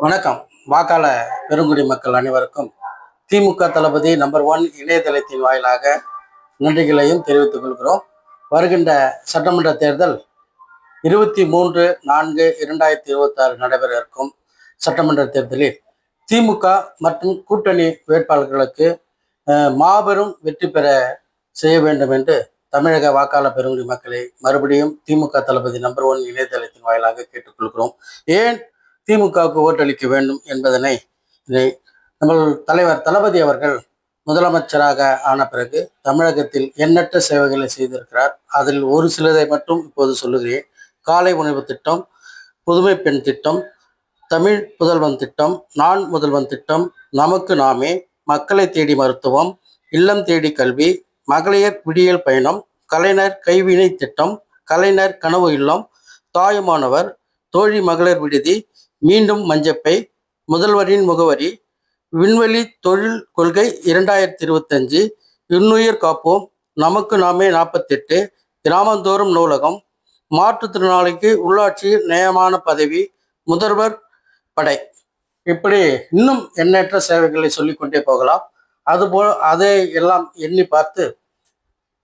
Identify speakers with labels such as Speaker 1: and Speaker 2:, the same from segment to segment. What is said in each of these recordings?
Speaker 1: வணக்கம். வாக்காள பெருங்குடி மக்கள் அனைவருக்கும் திமுக தளபதி நம்பர் 1 இணையதளத்தின் வாயிலாக நன்றிகளையும் தெரிவித்துக் கொள்கிறோம். வருகின்ற சட்டமன்ற தேர்தல் 23/4/2026 நடைபெற இருக்கும் சட்டமன்ற தேர்தலில் திமுக மற்றும் கூட்டணி வேட்பாளர்களுக்கு மாபெரும் வெற்றி பெற செய்ய வேண்டும் என்று தமிழக வாக்காள பெருங்குடி மக்களை மறுபடியும் திமுக தளபதி நம்பர் 1 இணையதளத்தின் வாயிலாக கேட்டுக்கொள்கிறோம். ஏன் திமுகவுக்கு ஓட்டளிக்க வேண்டும் என்பதனை நம்ம தலைவர் தளபதி அவர்கள் முதலமைச்சராக ஆன பிறகு தமிழகத்தில் எண்ணற்ற சேவைகளை செய்திருக்கிறார். அதில் ஒரு சிலதை மட்டும் இப்போது சொல்லுகிறேன். காலை உணவு திட்டம், புதுமை பெண் திட்டம், தமிழ் புதல்வன் திட்டம், நான் முதல்வன் திட்டம், நமக்கு நாமே, மக்களை தேடி மருத்துவம், இல்லம் தேடி கல்வி, மகளிர் விடியல் பயணம், கலைஞர் கைவினை திட்டம், கலைஞர் கனவு இல்லம், தாயுமானவர், தோழி மகளிர் விடுதி, மீண்டும் மஞ்சப்பை, முதல்வரின் முகவரி, விண்வெளி தொழில் கொள்கை 2025, இன்னுயிர் காப்போம், நமக்கு நாமே 48, கிராமந்தோறும் நூலகம், மாற்றுத்திறனாளிக்கு உள்ளாட்சி நியமன பதவி, முதல்வர் படை, இப்படி இன்னும் எண்ணற்ற சேவைகளை சொல்லிக்கொண்டே போகலாம். அதுபோல் அதை எல்லாம் எண்ணி பார்த்து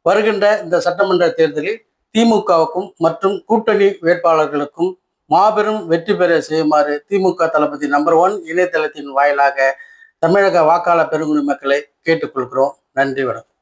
Speaker 1: வருகின்ற இந்த சட்டமன்ற தேர்தலில் திமுகவுக்கும் மற்றும் கூட்டணி வேட்பாளர்களுக்கும் மாபெரும் வெற்றி பெற செய்யுமாறு திமுக தளபதி நம்பர் 1 இணையதளத்தின் வாயிலாக தமிழக வாக்காளர் பெருங்குடி மக்களை கேட்டுக்கொள்கிறோம். நன்றி, வணக்கம்.